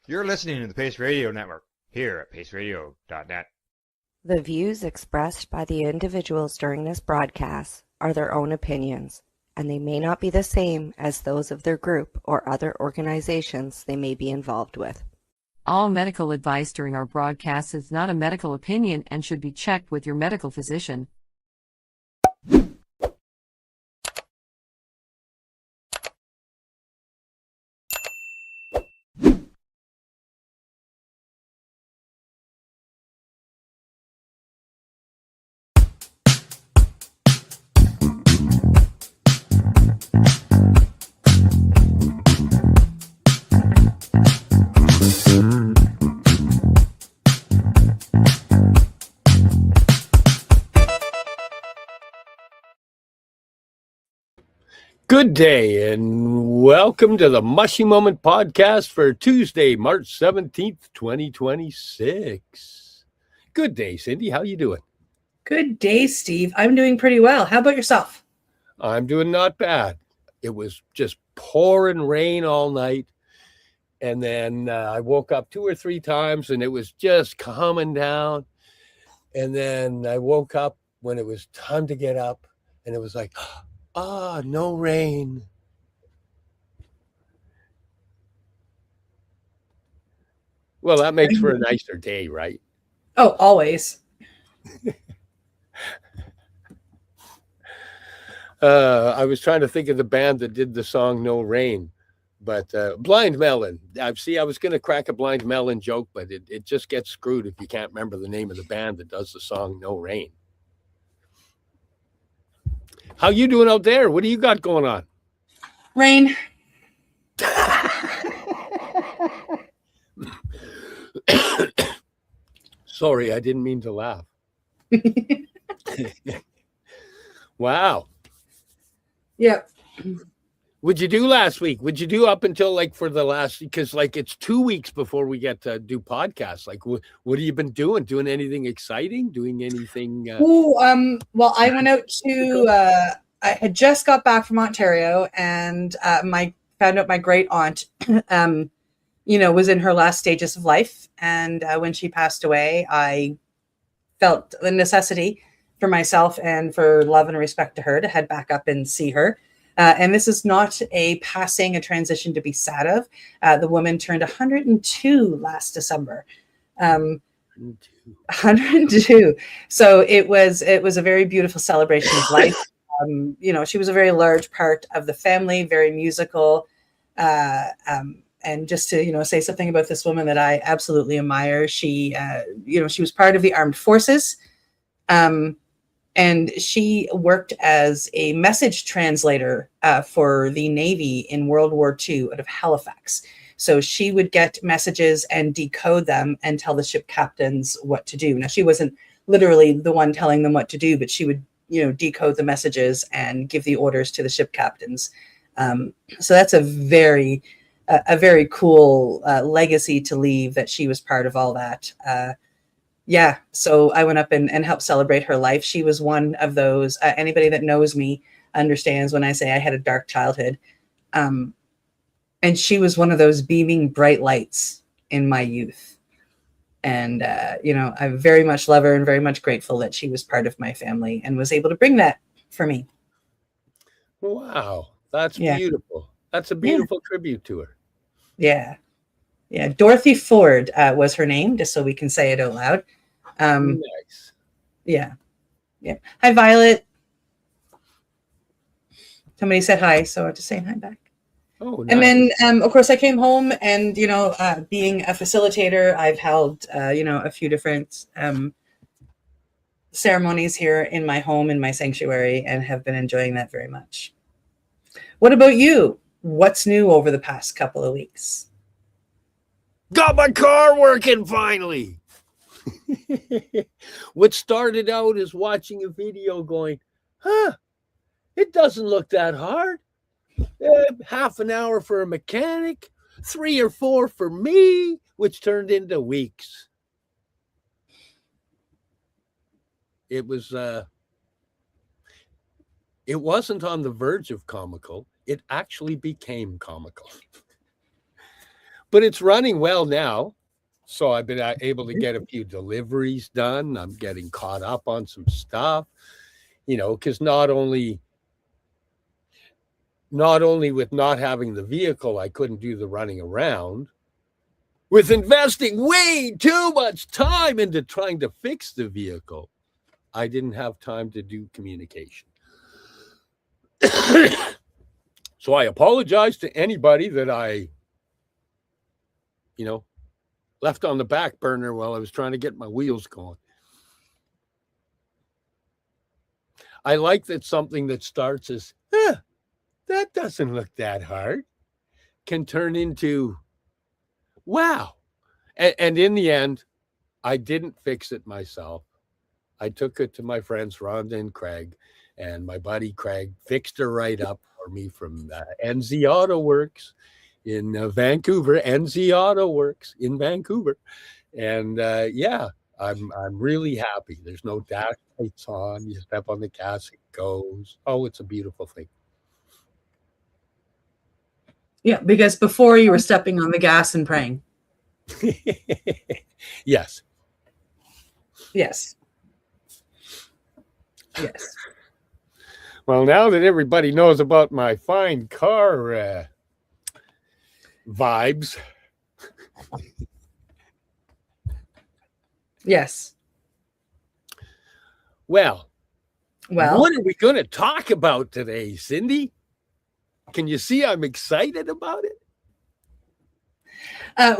You're listening to the Pace Radio Network here at paceradio.net. The views expressed by the individuals during this broadcast are their own opinions, and they may not be the same as those of their group or other organizations they may be involved with. All medical advice during our broadcast is not a medical opinion and should be checked with your medical physician. Good day and welcome to the Mushie Moment podcast for Tuesday, March 17th, 2026. Good day, Cindy. How you doing? Good day, Steve. I'm doing pretty well. How about yourself? I'm doing not bad. It was just pouring rain all night. And then I woke up 2 or 3 times and it was just coming down. And then I woke up when it was time to get up and it was like, no rain. Well, that makes for a nicer day, right? Oh, always. I was trying to think of the band that did the song No Rain, but Blind Melon. I was going to crack a Blind Melon joke, but it just gets screwed if you can't remember the name of the band that does the song No Rain. How you doing out there? What do you got going on? Rain. Sorry, I didn't mean to laugh. Wow. Yep. What'd you do last week? What'd you do up until for the last, because it's 2 weeks before we get to do podcasts. What have you been doing? Doing anything exciting? Doing anything? Well, I went out to, I had just got back from Ontario and found out my great aunt, was in her last stages of life. And when she passed away, I felt the necessity for myself and for love and respect to her to head back up and see her. And this is not a transition to be sad of. The woman turned 102 last December. 102. So it was a very beautiful celebration of life. She was a very large part of the family, very musical. And just to, say something about this woman that I absolutely admire. She was part of the armed forces. And she worked as a message translator for the Navy in World War II out of Halifax. So she would get messages and decode them and tell the ship captains what to do. Now, she wasn't literally the one telling them what to do, but she would, decode the messages and give the orders to the ship captains. So that's a very cool legacy to leave, that she was part of all that. So I went up and helped celebrate her life. She was one of those, anybody that knows me understands when I say I had a dark childhood. And she was one of those beaming bright lights in my youth. And, I very much love her and very much grateful that she was part of my family and was able to bring that for me. Wow. That's beautiful. That's a beautiful tribute to her. Yeah. Yeah. Dorothy Ford was her name, just so we can say it out loud. Nice. Yeah. Yeah. Hi, Violet. Somebody said hi, so I'm just saying hi back. Oh, nice. And then, of course, I came home and, being a facilitator, I've held, a few different ceremonies here in my home, in my sanctuary, and have been enjoying that very much. What about you? What's new over the past couple of weeks? Got my car working finally. What started out as watching a video going, it doesn't look that hard. Half an hour for a mechanic, 3 or 4 for me, which turned into weeks. It wasn't on the verge of comical. It actually became comical. but it's running well now. So I've been able to get a few deliveries done. I'm getting caught up on some stuff, because not only with not having the vehicle, I couldn't do the running around. With investing way too much time into trying to fix the vehicle, I didn't have time to do communication. So I apologize to anybody that I, left on the back burner while I was trying to get my wheels going. I like that something that starts as, that doesn't look that hard, can turn into, wow. And in the end, I didn't fix it myself. I took it to my friends, Rhonda and Craig, and my buddy Craig fixed her right up for me from NZ Auto Works in Vancouver, NZ Auto Works in Vancouver. And yeah, I'm really happy. There's no dash lights on. You step on the gas, it goes. Oh, it's a beautiful thing. Yeah, because before you were stepping on the gas and praying. Yes. Yes. Yes. Well, now that everybody knows about my fine car vibes. Yes. Well, what are we going to talk about today, Cindy? Can you see I'm excited about it?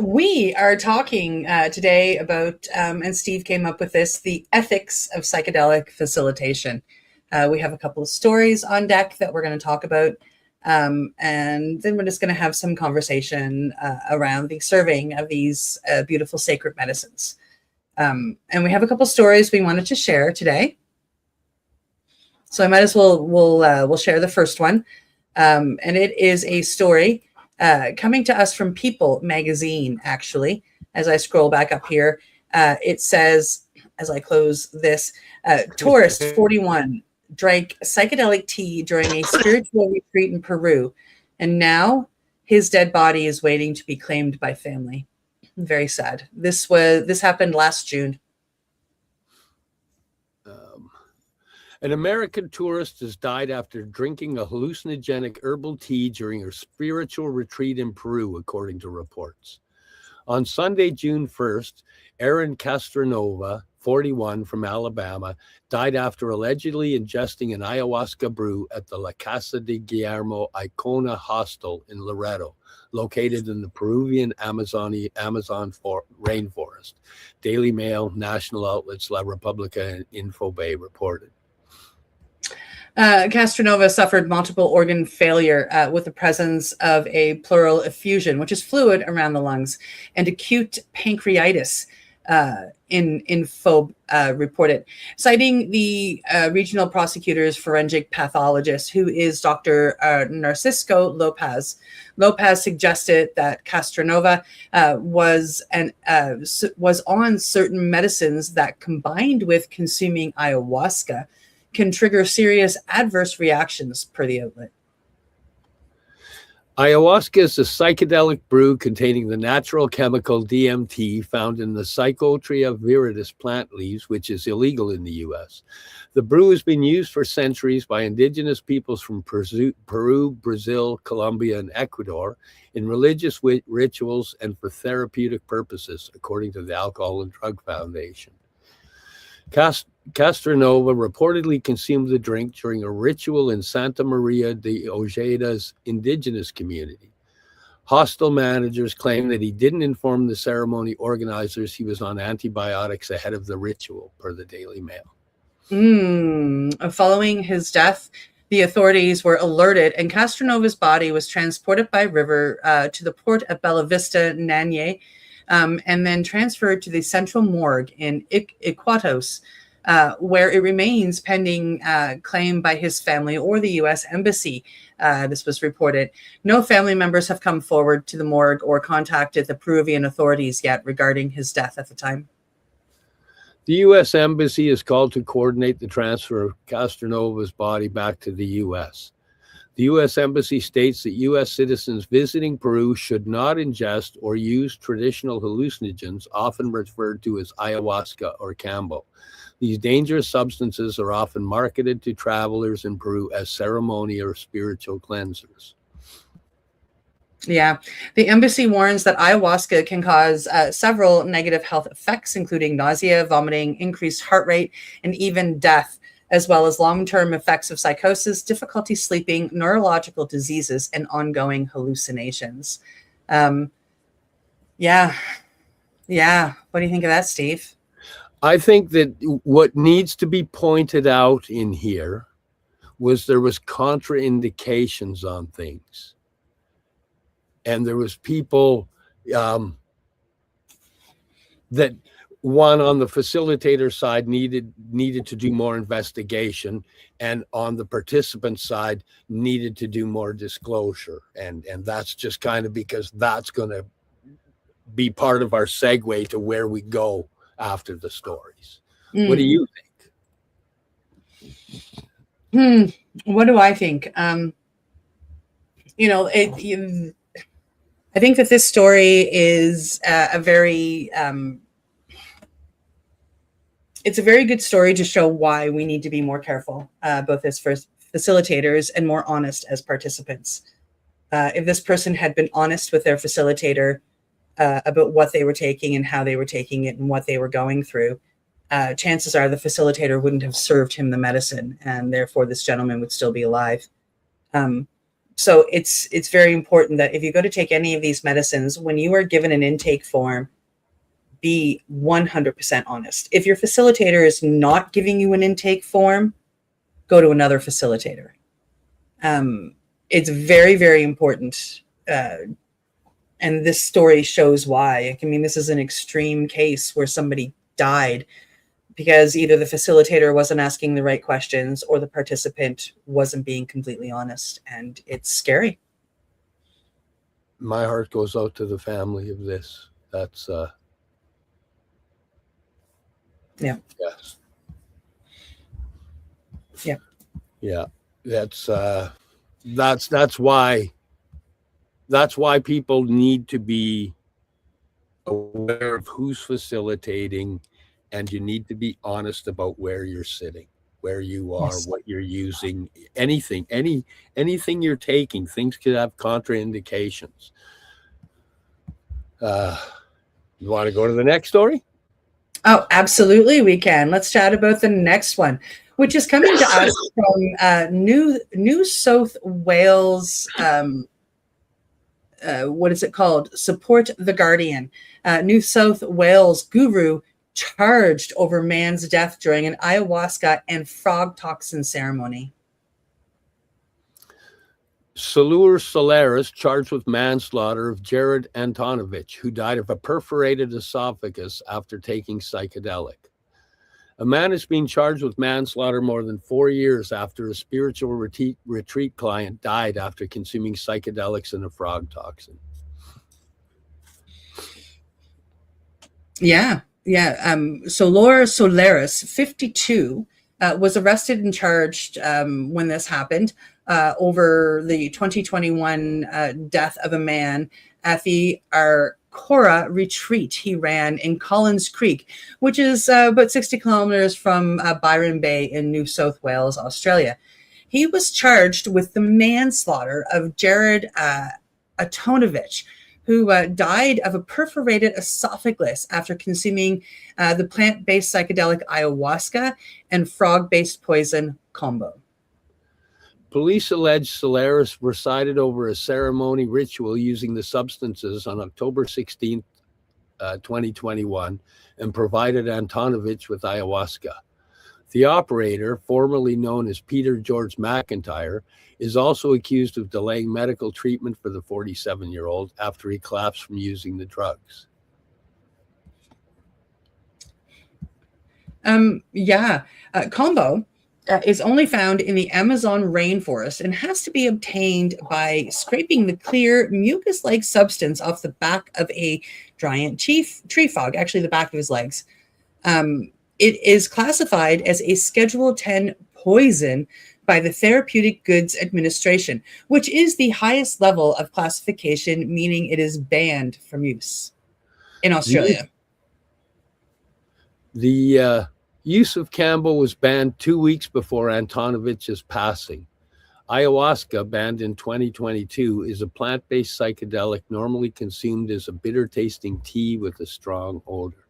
We are talking today about, and Steve came up with this, the ethics of psychedelic facilitation. We have a couple of stories on deck that we're going to talk about. And then we're just going to have some conversation around the serving of these beautiful sacred medicines. And we have a couple of stories we wanted to share today. So I might as well, we'll share the first one. And it is a story coming to us from People magazine, actually. As I scroll back up here, it says, as I close this, tourist 41 drank psychedelic tea during a spiritual retreat in Peru, and now his dead body is waiting to be claimed by family. Very sad. This happened last June. An American tourist has died after drinking a hallucinogenic herbal tea during her spiritual retreat in Peru, according to reports. On Sunday, June 1st, Aaron Castronova, 41, from Alabama, died after allegedly ingesting an ayahuasca brew at the La Casa de Guillermo Icona Hostel in Loreto, located in the Peruvian Amazon rainforest. Daily Mail, national outlets La Repubblica, and Infobay reported. Castronova suffered multiple organ failure with the presence of a pleural effusion, which is fluid around the lungs, and acute pancreatitis, Info reported, citing the regional prosecutor's forensic pathologist, who is Dr. Narcisco Lopez. Lopez suggested that Castronova was on certain medicines that, combined with consuming ayahuasca, can trigger serious adverse reactions, per the outlet. Ayahuasca is a psychedelic brew containing the natural chemical DMT found in the Psychotria viridis plant leaves, which is illegal in the U.S. The brew has been used for centuries by indigenous peoples from Peru, Brazil, Colombia, and Ecuador in religious rituals and for therapeutic purposes, according to the Alcohol and Drug Foundation. Castronova reportedly consumed the drink during a ritual in Santa Maria de Ojeda's indigenous community. Hostel managers claim that he didn't inform the ceremony organizers he was on antibiotics ahead of the ritual, per the Daily Mail. Following his death, the authorities were alerted, and Castronova's body was transported by river to the port of Bella Vista, Nanye, and then transferred to the central morgue in Iquitos, where it remains pending claim by his family or the U.S. Embassy. This was reported. No family members have come forward to the morgue or contacted the Peruvian authorities yet regarding his death at the time. The U.S. Embassy is called to coordinate the transfer of Castronova's body back to the U.S. The U.S. Embassy states that U.S. citizens visiting Peru should not ingest or use traditional hallucinogens, often referred to as ayahuasca or cambo. These dangerous substances are often marketed to travelers in Peru as ceremonial or spiritual cleansers. Yeah, the embassy warns that ayahuasca can cause several negative health effects, including nausea, vomiting, increased heart rate, and even death, as well as long-term effects of psychosis, difficulty sleeping, neurological diseases, and ongoing hallucinations. Yeah. What do you think of that, Steve? I think that what needs to be pointed out in here was there was contraindications on things. And there was people that one on the facilitator side needed to do more investigation, and on the participant side needed to do more disclosure. And that's just kind of because that's going to be part of our segue to where we go after the stories. What do you think? What do I think? I think that this story is a very good story to show why we need to be more careful, both as first facilitators and more honest as participants. If this person had been honest with their facilitator about what they were taking and how they were taking it and what they were going through, chances are the facilitator wouldn't have served him the medicine, and therefore this gentleman would still be alive. So it's very important that if you go to take any of these medicines, when you are given an intake form, be 100% honest. If your facilitator is not giving you an intake form, go to another facilitator. It's very, very important. And this story shows why. I mean, this is an extreme case where somebody died because either the facilitator wasn't asking the right questions or the participant wasn't being completely honest. And it's scary. My heart goes out to the family of this. That's yeah. Yes. Yeah. Yeah. That's why people need to be aware of who's facilitating, and you need to be honest about where you're sitting, where you are, yes, what you're using, anything you're taking. Things could have contraindications. You want to go to the next story? Oh, absolutely, we can. Let's chat about the next one, which is coming to us from New South Wales. What is it called? Support the Guardian. New South Wales guru charged over man's death during an ayahuasca and frog toxin ceremony. Salur Solaris charged with manslaughter of Jared Antonovich, who died of a perforated esophagus after taking psychedelic. A man is being charged with manslaughter more than 4 years after a spiritual retreat client died after consuming psychedelics and a frog toxin. Yeah. Salur Solaris, 52, was arrested and charged when this happened over the 2021 death of a man at the Arcora retreat he ran in Collins Creek, which is about 60 kilometers from Byron Bay in New South Wales, Australia. He was charged with the manslaughter of Jared Antonovich, who died of a perforated esophagus after consuming the plant-based psychedelic ayahuasca and frog-based poison combo. Police allege Solaris presided over a ceremony ritual using the substances on October 16th, 2021, and provided Antonovich with ayahuasca. The operator, formerly known as Peter George McIntyre, is also accused of delaying medical treatment for the 47-year-old after he collapsed from using the drugs. Combo is only found in the Amazon rainforest and has to be obtained by scraping the clear mucus-like substance off the back of a giant tree frog, actually the back of his legs. It is classified as a Schedule 10 poison by the Therapeutic Goods Administration, which is the highest level of classification, meaning it is banned from use in Australia. The use of Campbell was banned 2 weeks before Antonovich's passing. Ayahuasca, banned in 2022, is a plant-based psychedelic normally consumed as a bitter-tasting tea with a strong odor.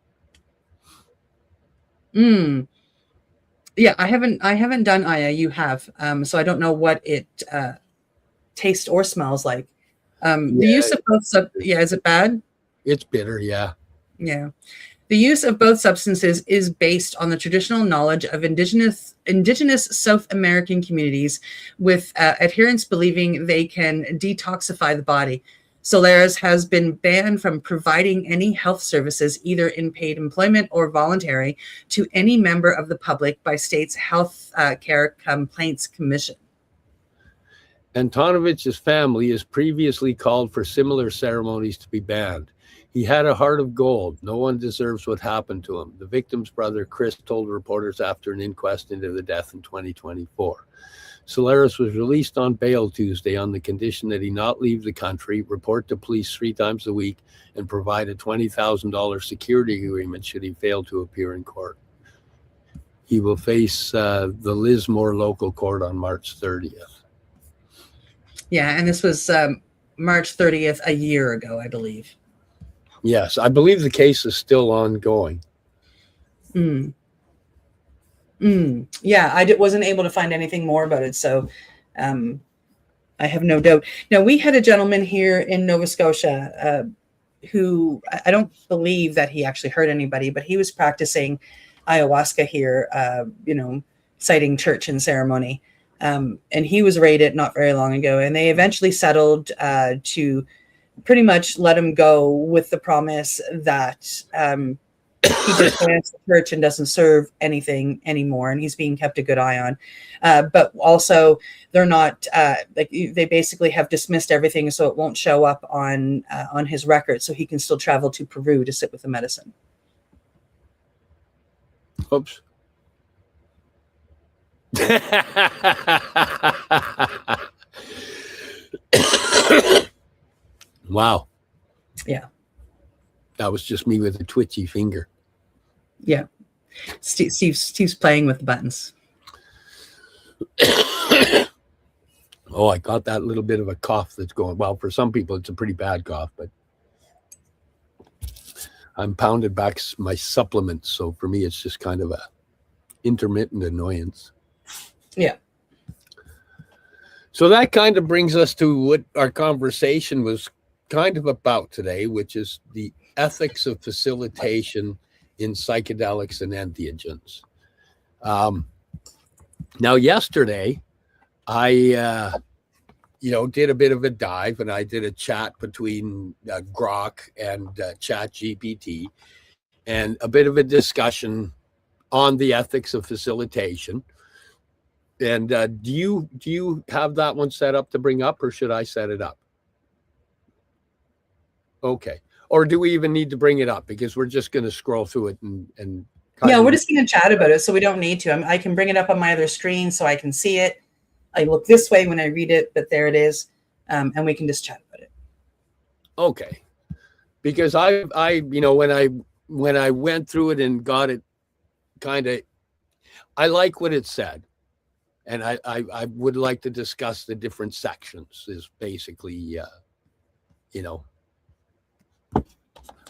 Yeah, I haven't done Aya. You have, so I don't know what it tastes or smells like. The use of both is it bad? It's bitter, yeah. Yeah. The use of both substances is based on the traditional knowledge of indigenous South American communities, with adherents believing they can detoxify the body. Solaris has been banned from providing any health services, either in paid employment or voluntary, to any member of the public by state's Health Care Complaints Commission. Antonovich's family has previously called for similar ceremonies to be banned. He had a heart of gold. No one deserves what happened to him, the victim's brother, Chris, told reporters after an inquest into the death in 2024. Solaris was released on bail Tuesday on the condition that he not leave the country, report to police 3 times a week, and provide a $20,000 security agreement should he fail to appear in court. He will face the Lismore local court on March 30th. Yeah, and this was March 30th a year ago, I believe. Yes, I believe the case is still ongoing. Yeah, I wasn't able to find anything more about it, so I have no doubt. Now, we had a gentleman here in Nova Scotia who, I don't believe that he actually hurt anybody, but he was practicing ayahuasca here, citing church and ceremony. And he was raided not very long ago, and they eventually settled to pretty much let him go with the promise that he just plans the church and doesn't serve anything anymore, and he's being kept a good eye on. But also, they're not they basically have dismissed everything, so it won't show up on his record, so he can still travel to Peru to sit with the medicine. Oops. Wow. Yeah. That was just me with a twitchy finger. Yeah. Steve's playing with the buttons. Oh, I got that little bit of a cough that's going. Well, for some people, it's a pretty bad cough, but I'm pounded back my supplements. So for me, it's just kind of a intermittent annoyance. Yeah. So that kind of brings us to what our conversation was kind of about today, which is the ethics of facilitation in psychedelics and entheogens. Now, yesterday, I, did a bit of a dive, and I did a chat between Grok and ChatGPT, and a bit of a discussion on the ethics of facilitation. And do you have that one set up to bring up, or should I set it up? Okay. Or do we even need to bring it up? Because we're just going to scroll through it and yeah, we're just going to chat about it, so we don't need to. I can bring it up on my other screen so I can see it. I look this way when I read it, but there it is, and we can just chat about it. Okay. Because I when I went through it and got it kind of, I like what it said. And I would like to discuss the different sections is basically,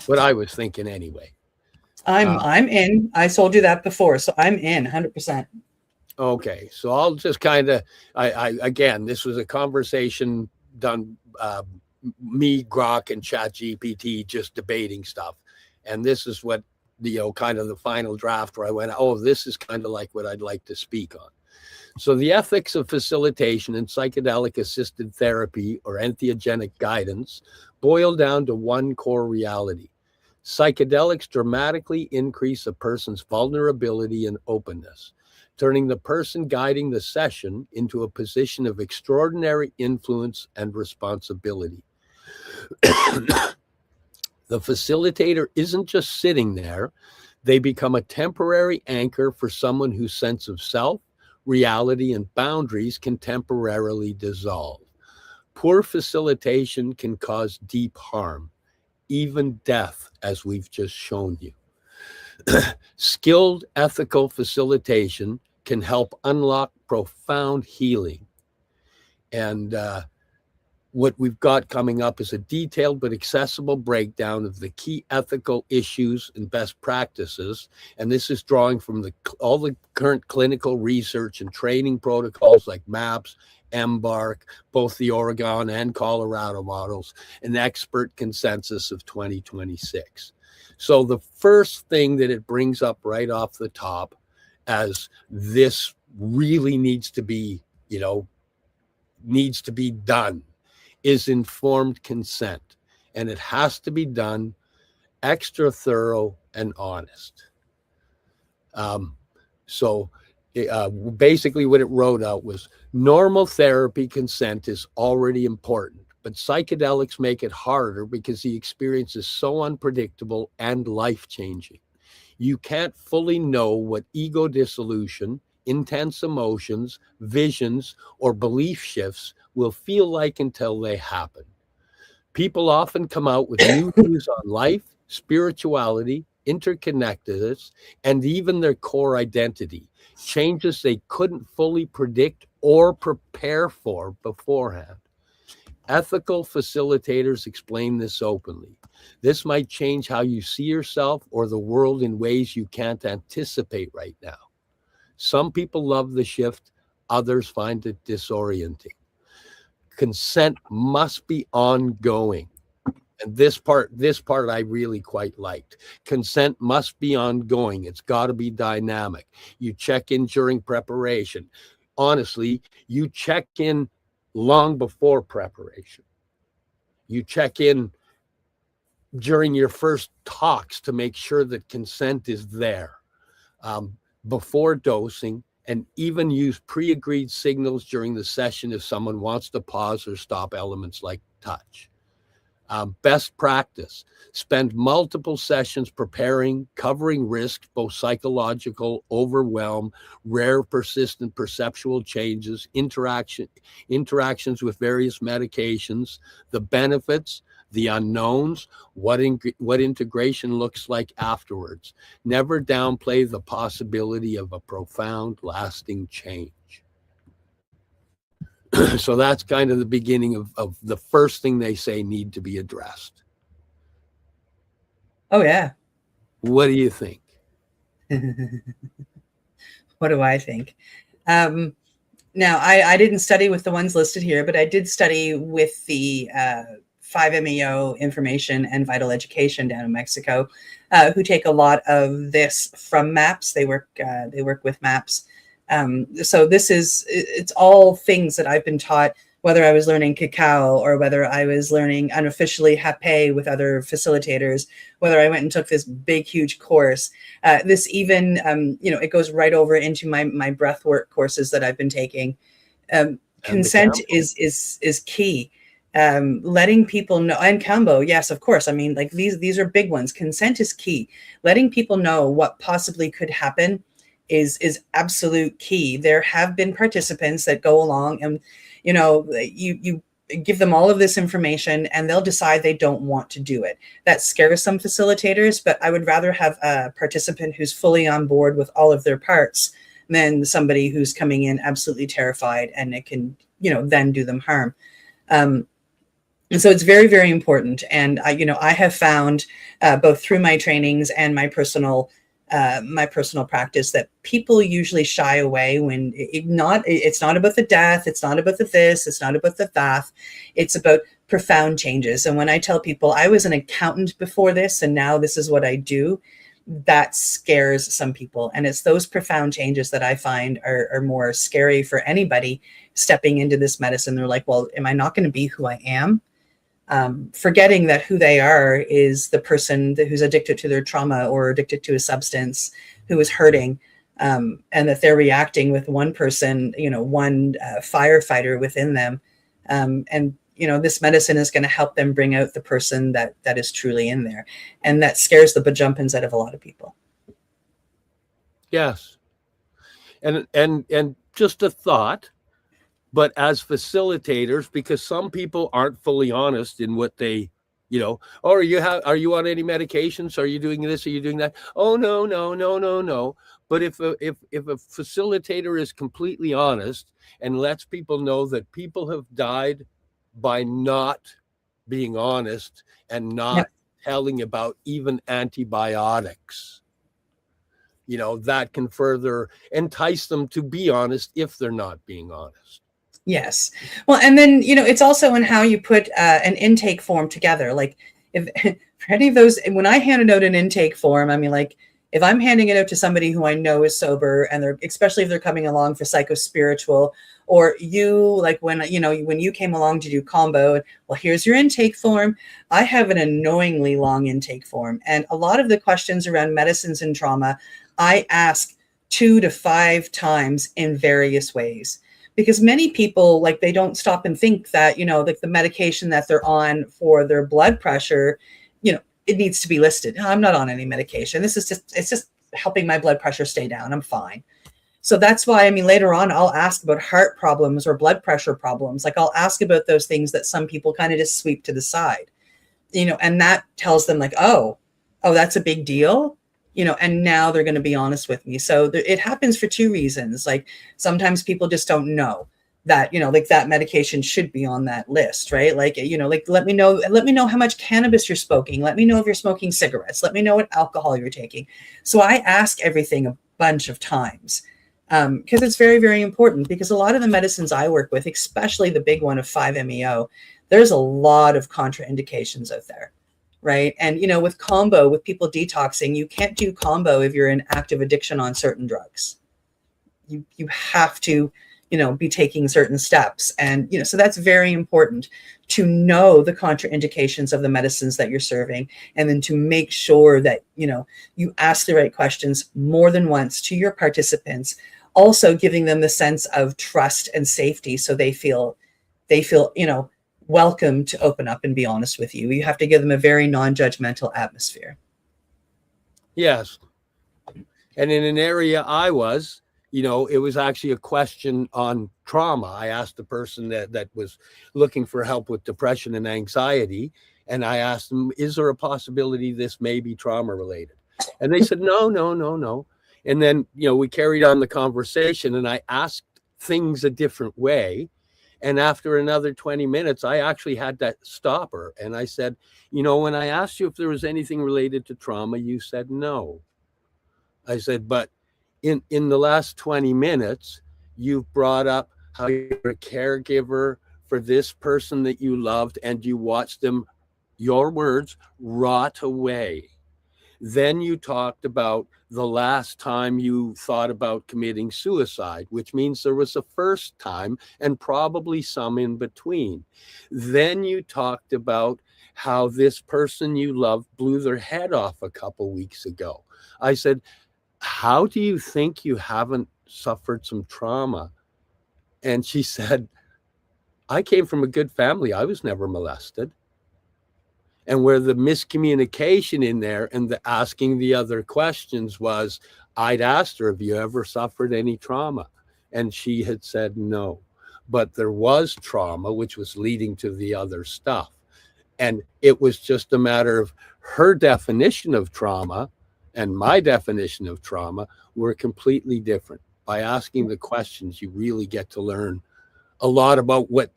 what I was thinking anyway. I'm in. I told you that before, so I'm in 100%. Okay, so I'll just kind of, again, this was a conversation done, me, Grok, and ChatGPT just debating stuff. And this is what, kind of the final draft where I went, this is kind of like what I'd like to speak on. So the ethics of facilitation in psychedelic-assisted therapy or entheogenic guidance boil down to one core reality. Psychedelics dramatically increase a person's vulnerability and openness, turning the person guiding the session into a position of extraordinary influence and responsibility. The facilitator isn't just sitting there. They become a temporary anchor for someone whose sense of self, reality, and boundaries can temporarily dissolve. Poor facilitation can cause deep harm, even death, as we've just shown you. Skilled ethical facilitation can help unlock profound healing. And what we've got coming up is a detailed but accessible breakdown of the key ethical issues and best practices. And this is drawing from all the current clinical research and training protocols like MAPS, Embark, both the Oregon and Colorado models, an expert consensus of 2026. So the first thing that it brings up right off the top as this really needs to be done is informed consent, and it has to be done extra thorough and honest. Basically what it wrote out was normal therapy consent is already important, but psychedelics make it harder because the experience is so unpredictable and life-changing. You can't fully know what ego dissolution, intense emotions, visions, or belief shifts will feel like until they happen. People often come out with new views on life, spirituality, interconnectedness, and even their core identity, changes they couldn't fully predict or prepare for beforehand. Ethical facilitators explain this openly. This might change how you see yourself or the world in ways you can't anticipate right now. Some people love the shift, others find it disorienting. Consent must be ongoing. And this part I really quite liked. Consent must be ongoing. It's got to be dynamic. You check in during preparation. Honestly, you check in long before preparation. You check in during your first talks to make sure that consent is there. Before dosing, and even use pre-agreed signals during the session if someone wants to pause or stop elements like touch. Best practice, spend multiple sessions preparing, covering risks, both psychological, overwhelm, rare, persistent perceptual changes, interactions with various medications, the benefits, the unknowns, what integration looks like afterwards. Never downplay the possibility of a profound, lasting change. So that's kind of the beginning of the first thing they say need to be addressed. Oh, yeah. What do you think? What do I think? Now, I didn't study with the ones listed here, but I did study with the 5-MeO information and vital education down in Mexico, who take a lot of this from MAPS. They work with MAPS. So it's all things that I've been taught, whether I was learning cacao or whether I was learning unofficially hape with other facilitators, whether I went and took this big, huge course. This even, it goes right over into my breath work courses that I've been taking. Consent is key. Letting people know, and combo, yes, of course. I mean, like these are big ones. Consent is key. Letting people know what possibly could happen is absolute key. There have been participants that go along and, you give them all of this information and they'll decide they don't want to do it. That scares some facilitators, but I would rather have a participant who's fully on board with all of their parts than somebody who's coming in absolutely terrified and it can, then do them harm. And so it's very, very important. And I have found both through my trainings and my personal practice that people usually shy away when it's not about the death, it's not about the this, it's not about the that, it's about profound changes. And when I tell people I was an accountant before this and now this is what I do, that scares some people. And it's those profound changes that I find are more scary for anybody stepping into this medicine. They're like, well, am I not going to be who I am? Forgetting that who they are is the person who's addicted to their trauma or addicted to a substance, who is hurting, and that they're reacting with one person, one firefighter within them. And this medicine is going to help them bring out the person that is truly in there. And that scares the bajumpins out of a lot of people. Yes. And just a thought, but as facilitators, because some people aren't fully honest in what they, oh, are you on any medications? Are you doing this? Are you doing that? Oh, no, no, no, no, no. But if a facilitator is completely honest and lets people know that people have died by not being honest and not telling about even antibiotics, that can further entice them to be honest if they're not being honest. Yes. Well, and then, it's also in how you put an intake form together. Like if for any of those, when I handed out an intake form, I mean, like if I'm handing it out to somebody who I know is sober and especially if they're coming along for psychospiritual, or like when you came along to do combo, well, here's your intake form. I have an annoyingly long intake form. And a lot of the questions around medicines and trauma, I ask 2 to 5 times in various ways. Because many people, like, they don't stop and think that, like the medication that they're on for their blood pressure, it needs to be listed. I'm not on any medication. It's just helping my blood pressure stay down. I'm fine. So that's why, I mean, later on, I'll ask about heart problems or blood pressure problems. Like I'll ask about those things that some people kind of just sweep to the side, and that tells them like, oh, that's a big deal. And now they're going to be honest with me. So it happens for 2 reasons. Like sometimes people just don't know that, like that medication should be on that list, right? Like, like let me know how much cannabis you're smoking. Let me know if you're smoking cigarettes. Let me know what alcohol you're taking. So I ask everything a bunch of times because it's very, very important, because a lot of the medicines I work with, especially the big one of 5-MeO, there's a lot of contraindications out there. Right. And, with combo, with people detoxing, you can't do combo if you're in active addiction on certain drugs. You have to, be taking certain steps. And, so that's very important to know the contraindications of the medicines that you're serving. And then to make sure that, you ask the right questions more than once to your participants, also giving them the sense of trust and safety. So they feel, welcome to open up and be honest with you. You have to give them a very non-judgmental atmosphere. Yes. And in an area I was, it was actually a question on trauma. I asked the person that was looking for help with depression and anxiety. And I asked them, is there a possibility this may be trauma related? And they said, no, no, no, no. And then, we carried on the conversation and I asked things a different way. And after another 20 minutes, I actually had to stop her. And I said, when I asked you if there was anything related to trauma, you said no. I said, but in the last 20 minutes, you've brought up how you're a caregiver for this person that you loved and you watched them, your words, rot away. Then you talked about the last time you thought about committing suicide, which means there was a first time and probably some in between. Then you talked about how this person you love blew their head off a couple weeks ago. I said, how do you think you haven't suffered some trauma? And she said, I came from a good family. I was never molested. And where the miscommunication in there and the asking the other questions was, I'd asked her, have you ever suffered any trauma? And she had said no. But there was trauma, which was leading to the other stuff. And it was just a matter of her definition of trauma and my definition of trauma were completely different. By asking the questions, you really get to learn a lot about what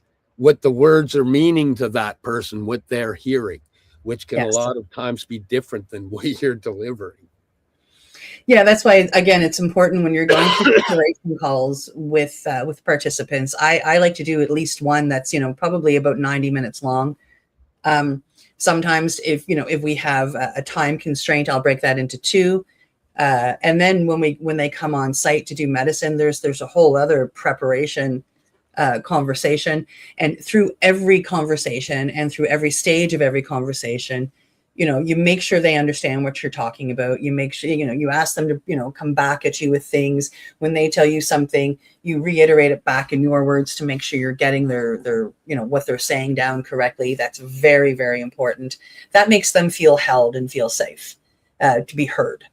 the words are meaning to that person, what they're hearing, which can a lot of times be different than what you're delivering. Yeah, that's why, again, it's important when you're going through preparation calls with participants. I like to do at least one that's, probably about 90 minutes long. Sometimes if we have a time constraint, I'll break that into 2. And then when they come on site to do medicine, there's a whole other preparation conversation. And through every conversation and through every stage of every conversation, you make sure they understand what you're talking about. You make sure, you ask them to, come back at you with things. When they tell you something, you reiterate it back in your words to make sure you're getting their what they're saying down correctly. That's very, very important. That makes them feel held and feel safe, to be heard.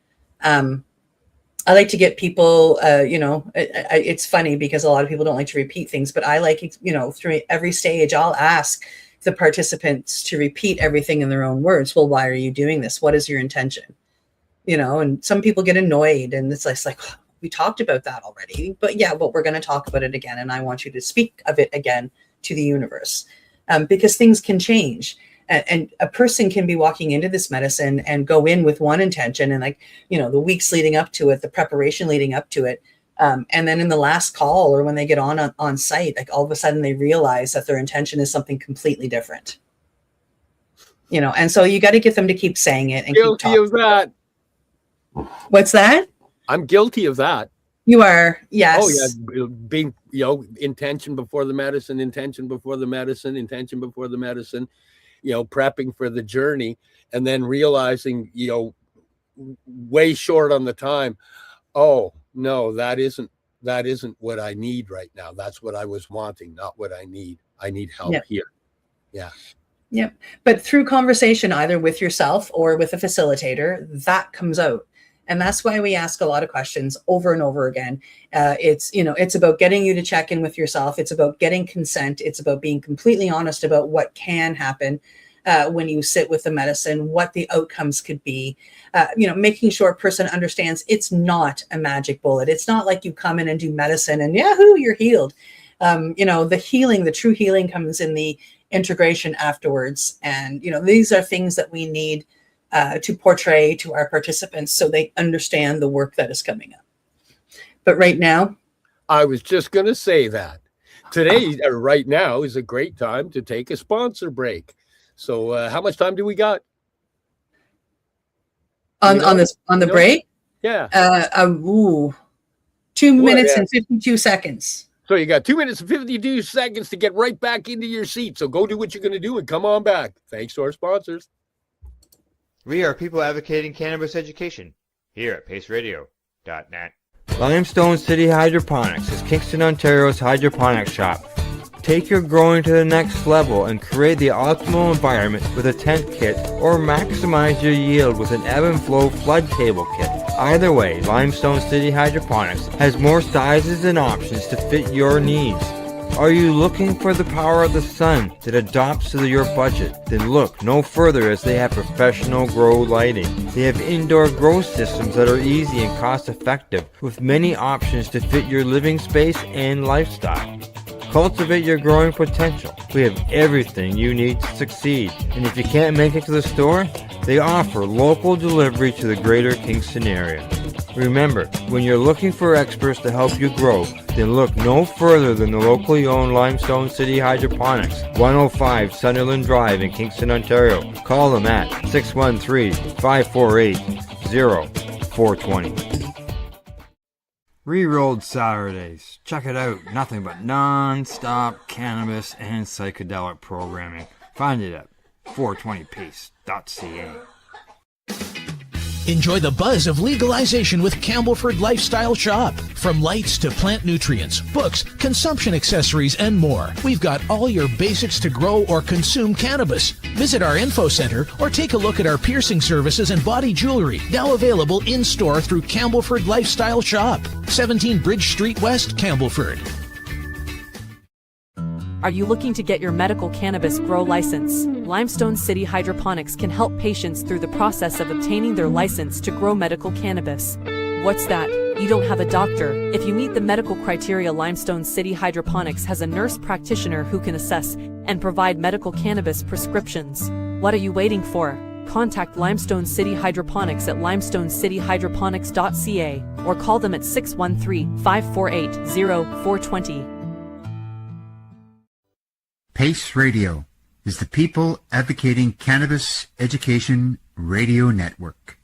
I like to get people, it's funny because a lot of people don't like to repeat things, but I like, through every stage, I'll ask the participants to repeat everything in their own words. Well, why are you doing this? What is your intention? And some people get annoyed, and it's like, we talked about that already, but we're going to talk about it again. And I want you to speak of it again to the universe, because things can change. And a person can be walking into this medicine and go in with one intention, and the weeks leading up to it, the preparation leading up to it. And then in the last call, or when they get on site, all of a sudden they realize that their intention is something completely different. And so you got to get them to keep saying it and guilty keep talking. of that. What's that? I'm guilty of that. You are, yes. Oh yeah, being intention before the medicine, intention before the medicine, intention before the medicine. Prepping for the journey, and then realizing, way short on the time. Oh no, that isn't what I need right now. That's what I was wanting, not what I need. I need help here. Yeah. Yep. But through conversation, either with yourself or with a facilitator, that comes out. And that's why we ask a lot of questions over and over again. It's about getting you to check in with yourself. It's about getting consent. It's about being completely honest about what can happen when you sit with the medicine, what the outcomes could be, making sure a person understands it's not a magic bullet. It's not like you come in and do medicine and yahoo, you're healed. The true healing comes in the integration afterwards. And, these are things that we need to portray to our participants so they understand the work that is coming up. But right now, I was just going to say that today, right now, is a great time to take a sponsor break. So how much time do we got on the break? Yeah. 2 minutes and 52 seconds. So you got 2 minutes and 52 seconds to get right back into your seat. So go do what you're going to do and come on back. Thanks to our sponsors. We are people advocating cannabis education here at paceradio.net. Limestone City Hydroponics is Kingston, Ontario's hydroponics shop. Take your growing to the next level and create the optimal environment with a tent kit, or maximize your yield with an ebb and flow flood table kit. Either way, Limestone City Hydroponics has more sizes and options to fit your needs. Are you looking for the power of the sun that adapts to your budget? Then look no further, as they have professional grow lighting. They have indoor grow systems that are easy and cost effective, with many options to fit your living space and lifestyle. Cultivate your growing potential. We have everything you need to succeed. And if you can't make it to the store, they offer local delivery to the greater Kingston area. Remember, when you're looking for experts to help you grow, then look no further than the locally owned Limestone City Hydroponics, 105 Sunderland Drive in Kingston, Ontario. Call them at 613-548-0420. Rerolled Saturdays. Check it out. Nothing but non-stop cannabis and psychedelic programming. Find it at 420pace.ca. Enjoy the buzz of legalization with Campbellford Lifestyle Shop. From lights to plant nutrients, books, consumption accessories, and more. We've got all your basics to grow or consume cannabis. Visit our info center or take a look at our piercing services and body jewelry, now available in-store through Campbellford Lifestyle Shop. 17 Bridge Street West, Campbellford. Are you looking to get your medical cannabis grow license? Limestone City Hydroponics can help patients through the process of obtaining their license to grow medical cannabis. What's that? You don't have a doctor? If you meet the medical criteria, Limestone City Hydroponics has a nurse practitioner who can assess and provide medical cannabis prescriptions. What are you waiting for? Contact Limestone City Hydroponics at limestonecityhydroponics.ca or call them at 613-548-0420. PACE Radio is the People Advocating Cannabis Education Radio Network.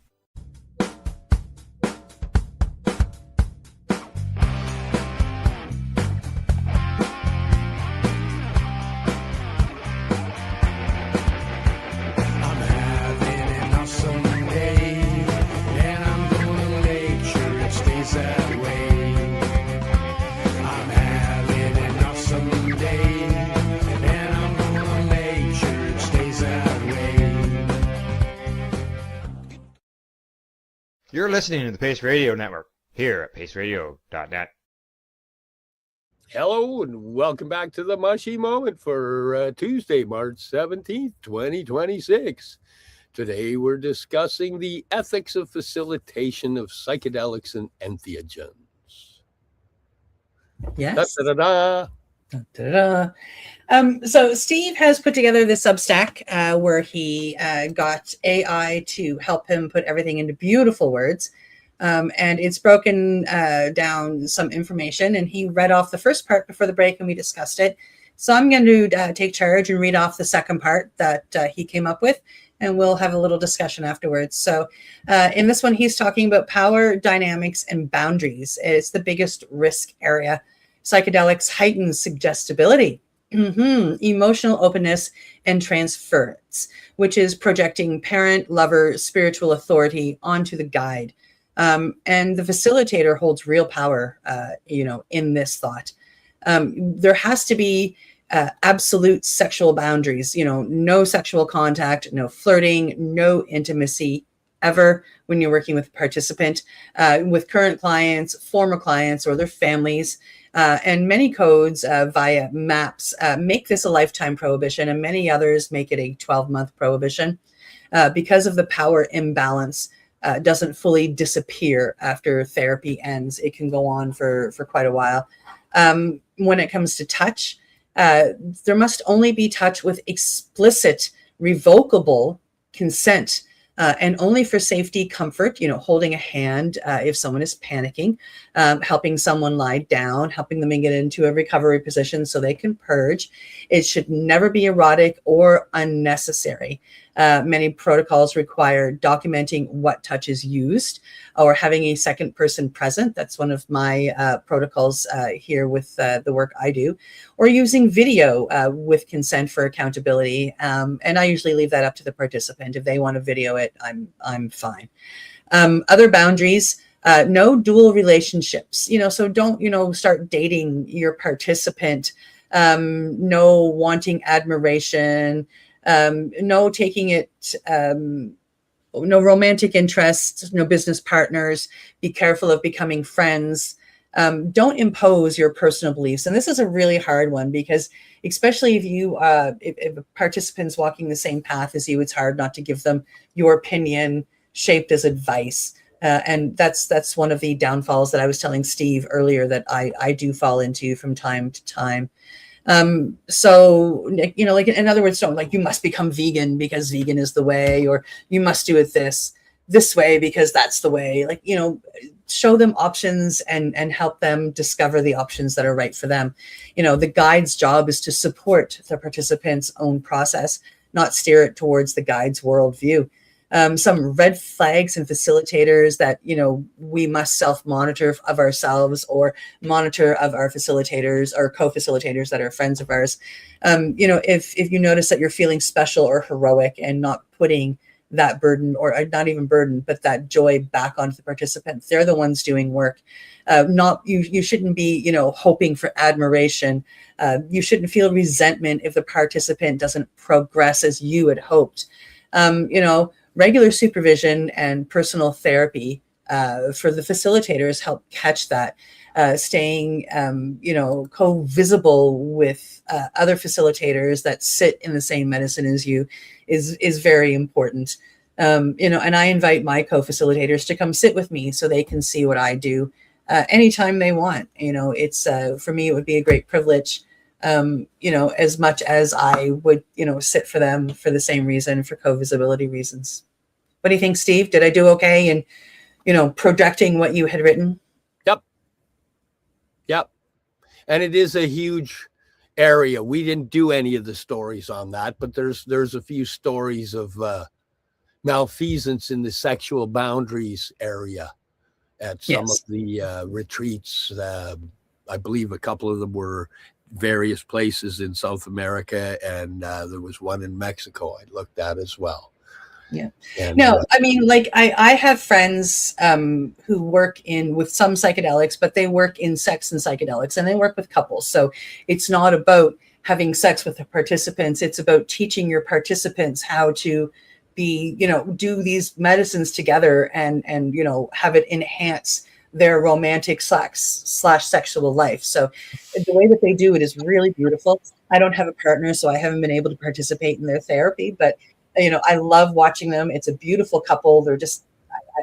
You're listening to the Pace Radio Network, here at paceradio.net. Hello and welcome back to the Mushie Moment for Tuesday, March 17th, 2026. Today we're discussing the ethics of facilitation of psychedelics and entheogens. Yes. Da-da-da-da. Da-da-da. So Steve has put together this Substack where he got AI to help him put everything into beautiful words. And it's broken down some information, and he read off the first part before the break and we discussed it. So I'm going to take charge and read off the second part that he came up with, and we'll have a little discussion afterwards. So in this one, he's talking about power dynamics and boundaries. It's the biggest risk area. Psychedelics heighten suggestibility, emotional openness, and transference, which is projecting parent, lover, spiritual authority onto the guide. And the facilitator holds real power, in this thought. There has to be absolute sexual boundaries, no sexual contact, no flirting, no intimacy ever when you're working with a participant, with current clients, former clients, or their families. And many codes via MAPS make this a lifetime prohibition, and many others make it a 12-month prohibition because of the power imbalance. Doesn't fully disappear after therapy ends. It can go on for quite a while. When it comes to touch, there must only be touch with explicit, revocable consent, and only for safety, comfort, holding a hand if someone is panicking, helping someone lie down, helping them get into a recovery position so they can purge. It should never be erotic or unnecessary. Many protocols require documenting what touch is used or having a second person present. That's one of my protocols here with the work I do, or using video with consent for accountability. And I usually leave that up to the participant. If they want to video it, I'm fine. Other boundaries, no dual relationships, so don't, start dating your participant. No wanting admiration, no taking it, no romantic interests, no business partners. Be careful of becoming friends. Don't impose your personal beliefs. And this is a really hard one because especially if a participant's walking the same path as you, it's hard not to give them your opinion shaped as advice. And that's one of the downfalls that I was telling Steve earlier that I do fall into from time to time. So, like in other words, don't you must become vegan because vegan is the way, or you must do it this way because that's the way. Show them options and help them discover the options that are right for them. The guide's job is to support the participant's own process, not steer it towards the guide's worldview. Some red flags and facilitators that, we must self-monitor of ourselves or monitor of our facilitators or co-facilitators that are friends of ours. If you notice that you're feeling special or heroic and not putting that burden, or not even burden, but that joy back onto the participants, they're the ones doing work. You shouldn't be, hoping for admiration. You shouldn't feel resentment if the participant doesn't progress as you had hoped. Regular supervision and personal therapy for the facilitators help catch that. Staying, co-visible with other facilitators that sit in the same medicine as you is very important. And I invite my co-facilitators to come sit with me so they can see what I do anytime they want. It's for me, it would be a great privilege. As much as I would, sit for them for the same reason, for co-visibility reasons. What do you think, Steve? Did I do okay in, projecting what you had written? Yep. And it is a huge area. We didn't do any of the stories on that, but there's a few stories of malfeasance in the sexual boundaries area at some of the retreats. I believe a couple of them were various places in South America, and there was one in Mexico I looked at as well. Yeah. And, no, I mean, I have friends who work with some psychedelics, but they work in sex and psychedelics, and they work with couples. So it's not about having sex with the participants. It's about teaching your participants how to be, do these medicines together and have it enhance their romantic slash sexual life. So the way that they do it is really beautiful. I don't have a partner, so I haven't been able to participate in their therapy, but I love watching them. It's a beautiful couple. They're just,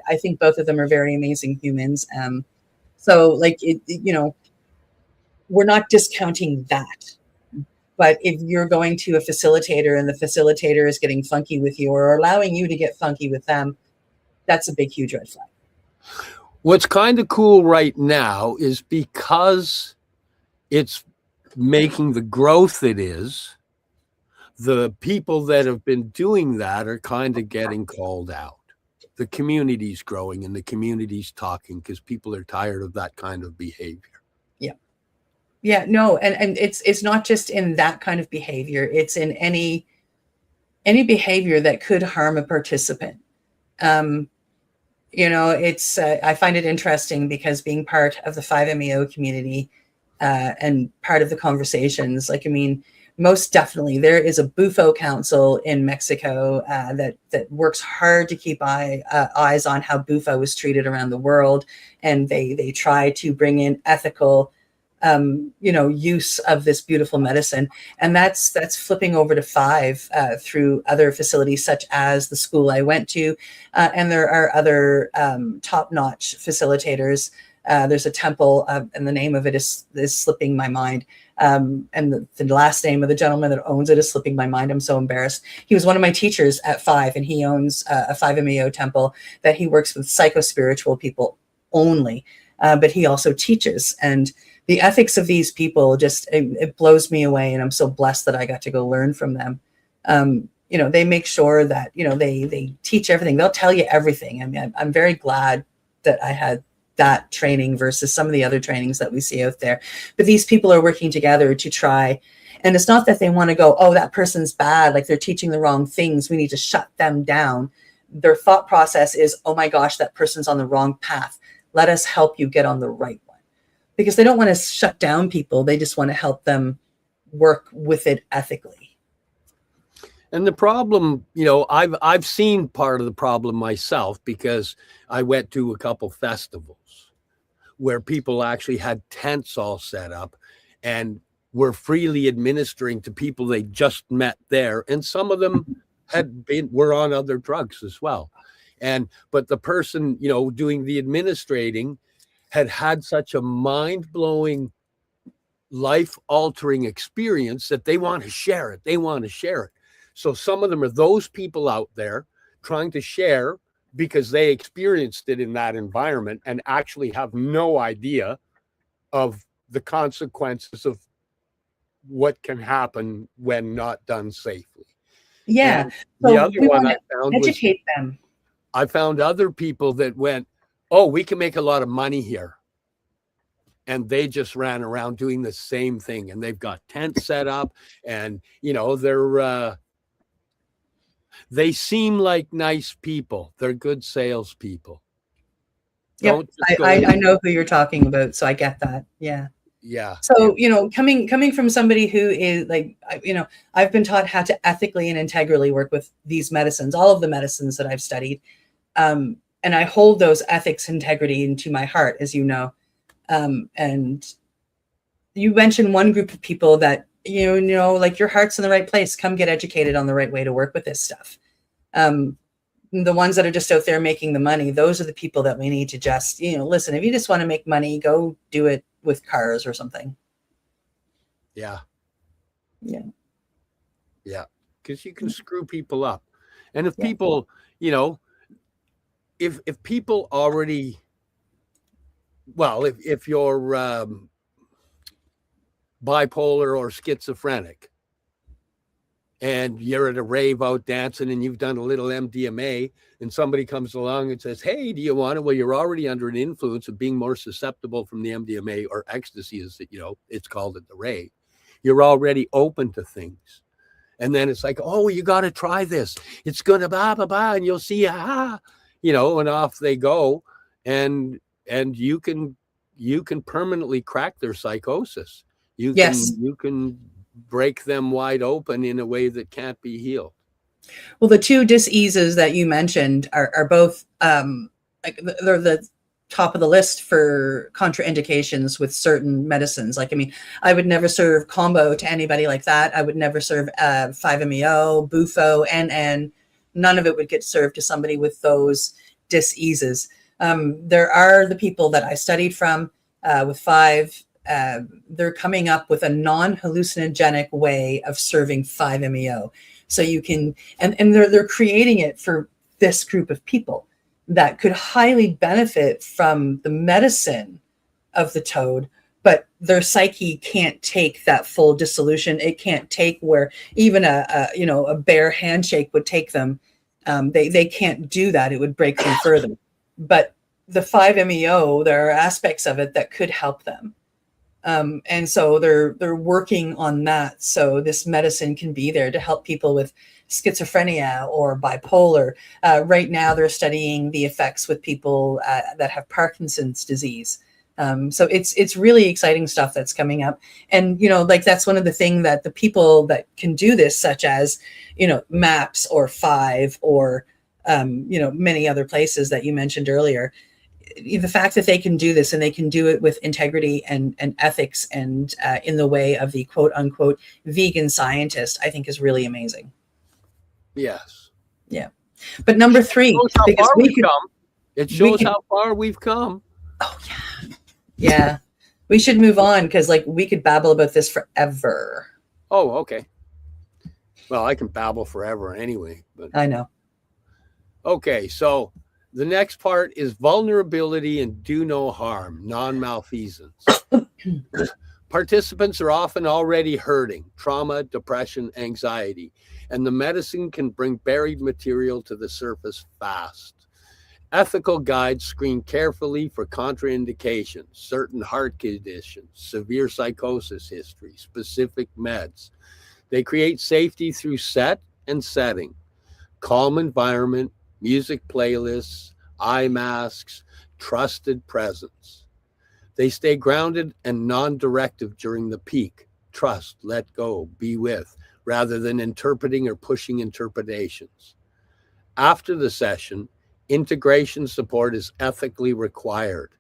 I think both of them are very amazing humans. So like, we're not discounting that. But if you're going to a facilitator and the facilitator is getting funky with you or allowing you to get funky with them, that's a big, huge red flag. What's kind of cool right now is because it's making the growth it is, the people that have been doing that are kind of getting called out. The community's growing and the community's talking because people are tired of that kind of behavior. Yeah, no, and it's not just in that kind of behavior. It's in any behavior that could harm a participant. It's I find it interesting because being part of the 5MEO community and part of the conversations, most definitely there is a Bufo Council in Mexico that works hard to keep eyes on how Bufo is treated around the world, and they try to bring in ethical use of this beautiful medicine. And that's flipping over to 5 through other facilities such as the school I went to. And there are other top-notch facilitators. There's a temple and the name of it is slipping my mind. And the last name of the gentleman that owns it is slipping my mind. I'm so embarrassed. He was one of my teachers at 5, and he owns a 5MEO temple that he works with psychospiritual people only. But he also teaches, and the ethics of these people just, it blows me away. And I'm so blessed that I got to go learn from them. They make sure that, they teach everything. They'll tell you everything. I mean, I'm very glad that I had that training versus some of the other trainings that we see out there. But these people are working together to try. And it's not that they want to go, oh, that person's bad, like they're teaching the wrong things, we need to shut them down. Their thought process is, oh my gosh, that person's on the wrong path. Let us help you get on the right one. Because they don't want to shut down people. They just want to help them work with it ethically. And the problem, I've seen part of the problem myself because I went to a couple festivals where people actually had tents all set up and were freely administering to people they just met there. And some of them were on other drugs as well. But the person, doing the administrating had such a mind-blowing, life-altering experience that they want to share it. So some of them are those people out there trying to share because they experienced it in that environment and actually have no idea of the consequences of what can happen when not done safely. Yeah. And the other one I found educate them. I found other people that went, oh, we can make a lot of money here. And they just ran around doing the same thing. And they've got tents set up and, they seem like nice people. They're good salespeople. Yeah, I know who you're talking about. So I get that. Yeah. Yeah. So, coming from somebody who is I've been taught how to ethically and integrally work with these medicines, all of the medicines that I've studied. And I hold those ethics, integrity into my heart, as you know. And you mentioned one group of people that, like your heart's in the right place. Come get educated on the right way to work with this stuff. The ones that are just out there making the money, those are the people that we need to just, listen, if you just want to make money, go do it with cars or something. Yeah. Yeah. Yeah. Because you can screw people up. And if people, if people already, if you're bipolar or schizophrenic and you're at a rave out dancing and you've done a little MDMA and somebody comes along and says, hey, do you want it? Well, you're already under an influence of being more susceptible from the MDMA or ecstasy, as it's called at the rave. You're already open to things. And then it's like, oh, you got to try this. It's going to blah, blah, blah. And you'll see, and off they go. And you can permanently crack their psychosis. You can break them wide open in a way that can't be healed. Well, the two diseases that you mentioned are both they're the top of the list for contraindications with certain medicines. Like, I mean, I would never serve combo to anybody like that. I would never serve 5-MeO, Bufo, NN. None of it would get served to somebody with those diseases. There are the people that I studied from with 5. They're coming up with a non-hallucinogenic way of serving 5-MeO. So you can, and they're creating it for this group of people that could highly benefit from the medicine of the toad, but their psyche can't take that full dissolution. It can't take where even a bare handshake would take them. They can't do that. It would break them further. But the 5-MeO, there are aspects of it that could help them. And so they're working on that. So this medicine can be there to help people with schizophrenia or bipolar. Right now, they're studying the effects with people that have Parkinson's disease. So it's really exciting stuff that's coming up. And, like that's one of the things that the people that can do this, such as, MAPS or 5 or, many other places that you mentioned earlier, the fact that they can do this and they can do it with integrity and ethics and in the way of the quote unquote vegan scientist, I think is really amazing. Yes. Yeah. But number 3, it shows how far we've come. Oh yeah. Yeah. We should move on because we could babble about this forever. Oh, okay. Well, I can babble forever anyway, but I know. Okay. So the next part is vulnerability and do no harm, non-malfeasance. Participants are often already hurting, trauma, depression, anxiety, and the medicine can bring buried material to the surface fast. Ethical guides screen carefully for contraindications, certain heart conditions, severe psychosis history, specific meds. They create safety through set and setting, calm environment, music playlists, eye masks, trusted presence. They stay grounded and non-directive during the peak. Trust, let go, be with, rather than interpreting or pushing interpretations. After the session, integration support is ethically required,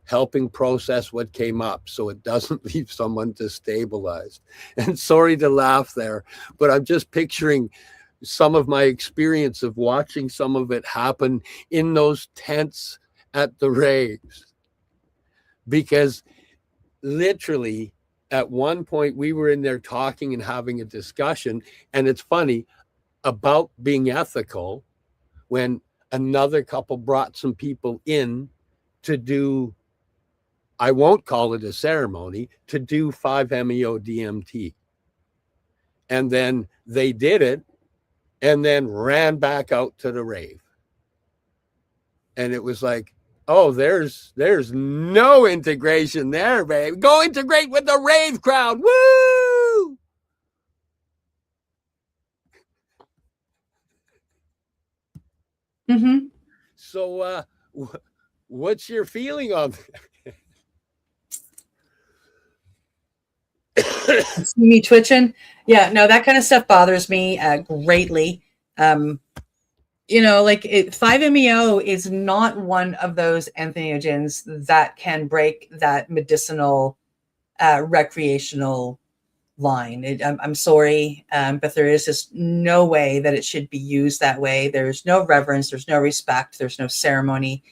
helping process what came up so it doesn't leave someone destabilized. And sorry to laugh there, but I'm just picturing some of my experience of watching some of it happen in those tents at the raves. Because literally at one point we were in there talking and having a discussion, and it's funny about being ethical when another couple brought some people in to do, I won't call it a ceremony, to do 5-MeO DMT. And then they did it and then ran back out to the rave. And it was like, oh, there's no integration there, babe. Go integrate with the rave crowd. Woo! Mm-hmm. So what's your feeling on that? See me twitching? Yeah, no, that kind of stuff bothers me greatly. 5-MeO is not one of those entheogens that can break that medicinal recreational line. I'm sorry, but there is just no way that it should be used that way. There's no reverence, there's no respect, there's no ceremony,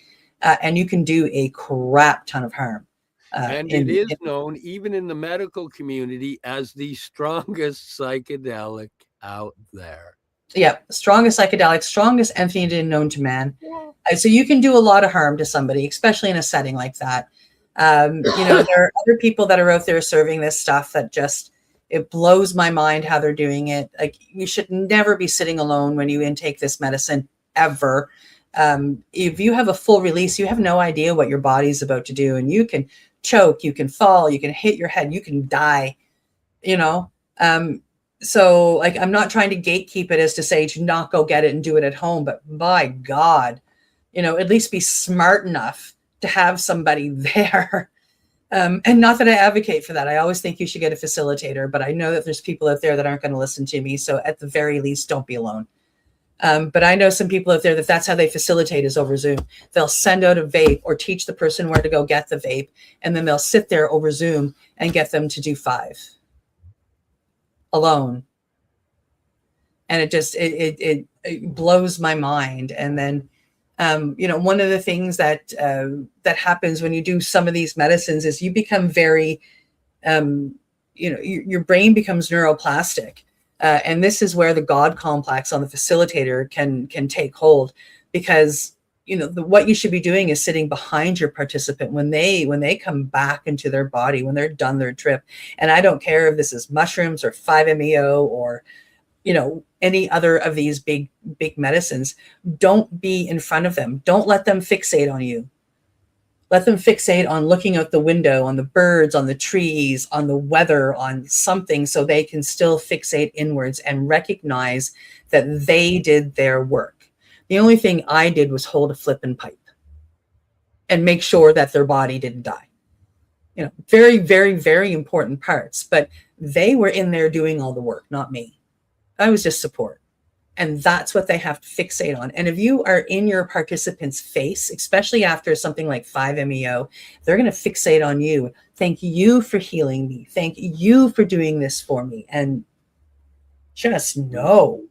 and you can do a crap ton of harm. And it is known, even in the medical community, as the strongest psychedelic out there. Yeah, strongest psychedelic, strongest entheogen known to man. Yeah. So you can do a lot of harm to somebody, especially in a setting like that. There are other people that are out there serving this stuff that just, it blows my mind how they're doing it. Like, you should never be sitting alone when you intake this medicine, ever. If you have a full release, you have no idea what your body's about to do, and you can choke, you can fall, you can hit your head, you can die, So like, I'm not trying to gatekeep it as to say to not go get it and do it at home, but by God, at least be smart enough to have somebody there. And not that I advocate for that. I always think you should get a facilitator, but I know that there's people out there that aren't going to listen to me. So at the very least, don't be alone. But I know some people out there that's how they facilitate is over Zoom. They'll send out a vape or teach the person where to go get the vape, and then they'll sit there over Zoom and get them to do 5 alone. And it just it blows my mind. And then one of the things that happens when you do some of these medicines is you become very your brain becomes neuroplastic. And this is where the God complex on the facilitator can take hold, because what you should be doing is sitting behind your participant when they come back into their body, when they're done their trip. And I don't care if this is mushrooms or 5-MeO or any other of these big medicines. Don't be in front of them. Don't let them fixate on you. Let them fixate on looking out the window, on the birds, on the trees, on the weather, on something, so they can still fixate inwards and recognize that they did their work. The only thing I did was hold a flippin' pipe and make sure that their body didn't die. Very, very, very important parts, but they were in there doing all the work, not me. I was just support. And that's what they have to fixate on. And if you are in your participant's face, especially after something like 5-MeO, they're going to fixate on you. Thank you for healing me. Thank you for doing this for me. And just know,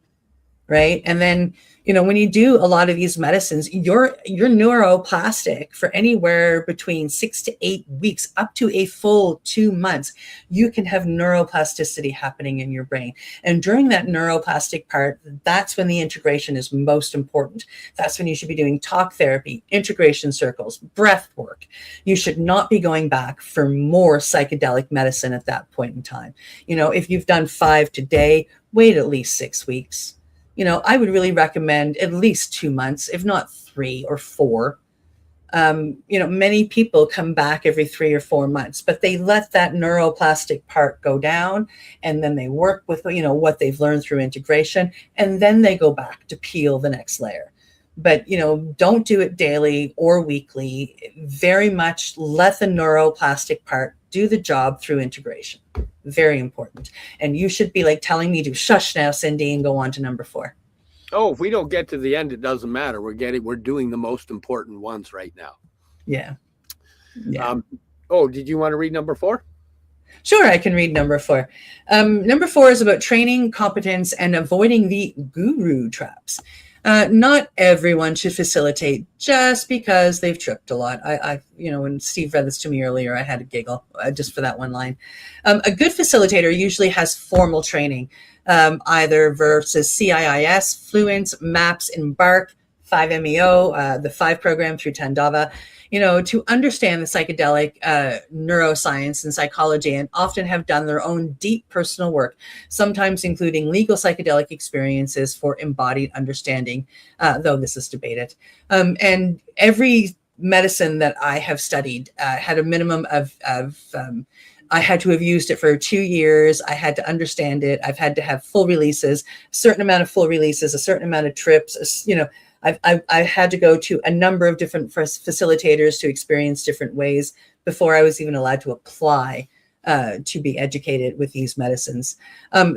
right? And then, when you do a lot of these medicines, you're neuroplastic for anywhere between 6 to 8 weeks, up to a full 2 months. You can have neuroplasticity happening in your brain. And during that neuroplastic part, that's when the integration is most important. That's when you should be doing talk therapy, integration circles, breath work. You should not be going back for more psychedelic medicine at that point in time. If you've done 5 today, wait at least 6 weeks. I would really recommend at least 2 months, if not 3 or 4. Many people come back every 3 or 4 months, but they let that neuroplastic part go down, and then they work with, what they've learned through integration, and then they go back to peel the next layer. But, don't do it daily or weekly. Very much let the neuroplastic part do the job through integration. Very important. And you should be telling me to shush now, Cindy, and go on to number 4. Oh, if we don't get to the end, it doesn't matter. We're doing the most important ones right now. Yeah. Did you want to read number 4? Sure, I can read number 4. Number 4 is about training, competence, and avoiding the guru traps. Not everyone should facilitate just because they've tripped a lot. When Steve read this to me earlier, I had a giggle just for that one line. A good facilitator usually has formal training, either versus CIIS, Fluence, MAPS, Embark, 5-MeO, the 5 program through Tandava, to understand the psychedelic neuroscience and psychology, and often have done their own deep personal work, sometimes including legal psychedelic experiences for embodied understanding, though this is debated. And every medicine that I have studied had a minimum of I had to have used it for 2 years. I had to understand it. I've had to have full releases, a certain amount of full releases, a certain amount of trips, I had to go to a number of different facilitators to experience different ways before I was even allowed to apply to be educated with these medicines.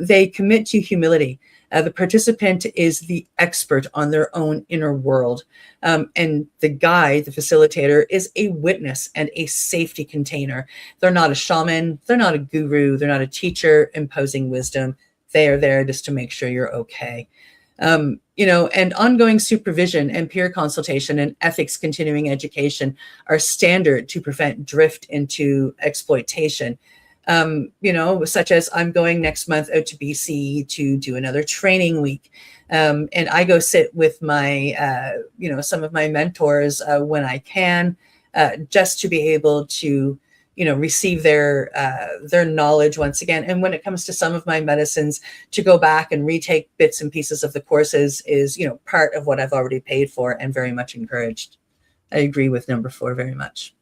They commit to humility. The participant is the expert on their own inner world. And the guide, the facilitator, is a witness and a safety container. They're not a shaman. They're not a guru. They're not a teacher imposing wisdom. They are there just to make sure you're okay. And ongoing supervision and peer consultation and ethics continuing education are standard to prevent drift into exploitation. Such as I'm going next month out to BC to do another training week. And I go sit with my, some of my mentors when I can, just to be able to, receive their knowledge once again. And when it comes to some of my medicines, to go back and retake bits and pieces of the courses is, part of what I've already paid for and very much encouraged. I agree with number 4 very much.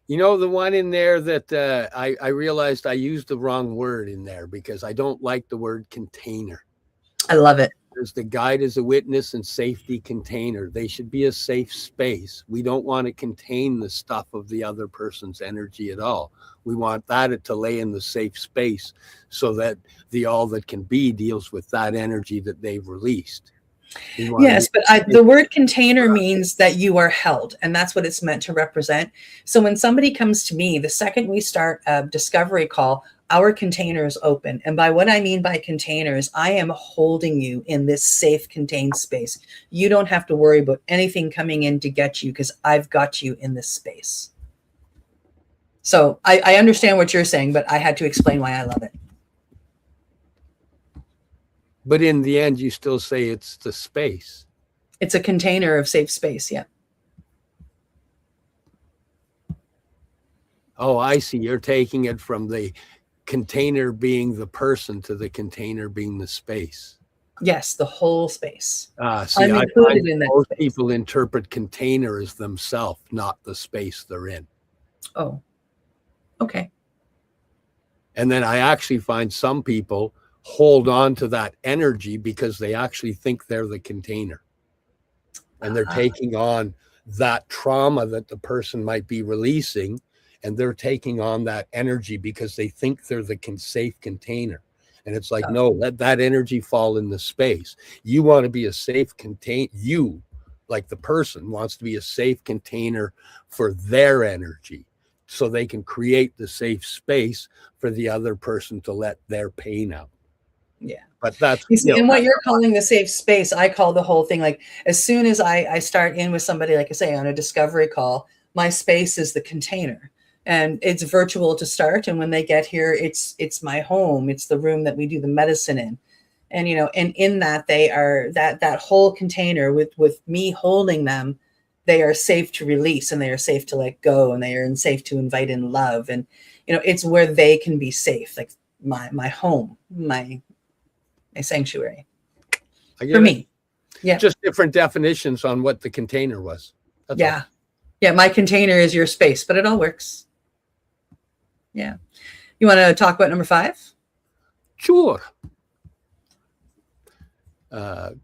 The one in there that I realized I used the wrong word in there because I don't like the word container. I love it. is the guide is a witness and safety container. They should be a safe space. We don't want to contain the stuff of the other person's energy at all. We want that to lay in the safe space so that the all that can be deals with that energy that they've released. Yes, but the word container means that you are held, and that's what it's meant to represent. So when somebody comes to me, the second we start a discovery call, our container is open. And by what I mean by containers, I am holding you in this safe, contained space. You don't have to worry about anything coming in to get you because I've got you in this space. So I understand what you're saying, but I had to explain why I love it. But in the end, you still say it's the space. It's a container of safe space, yeah. Oh, I see. You're taking it from the container being the person to the container being the space. Yes, the whole space. See, I'm I included find in that most space. people interpret container as themselves, not the space they're in. Oh, okay. And then I actually find some people hold on to that energy because they actually think they're the container. And they're taking on that trauma that the person might be releasing, and they're taking on that energy because they think they're the safe container. And it's like, no, let that energy fall in the space. You want to be a safe container. You, like the person, wants to be a safe container for their energy so they can create the safe space for the other person to let their pain out. Yeah. But that's, you see, and what you're calling the safe space, I call the whole thing, like, as soon as I start in with somebody, like I say, on a discovery call, my space is the container. And it's virtual to start. And when they get here, it's my home. It's the room that we do the medicine in. And, you know, and in that they are that whole container with me holding them, they are safe to release and they are safe to let go and they are safe to invite in love. And, you know, it's where they can be safe, like my home, my sanctuary for me. Yeah. Just different definitions on what the container was. That's all. Yeah. My container is your space, but it all works. Yeah. You want to talk about number 5? Sure.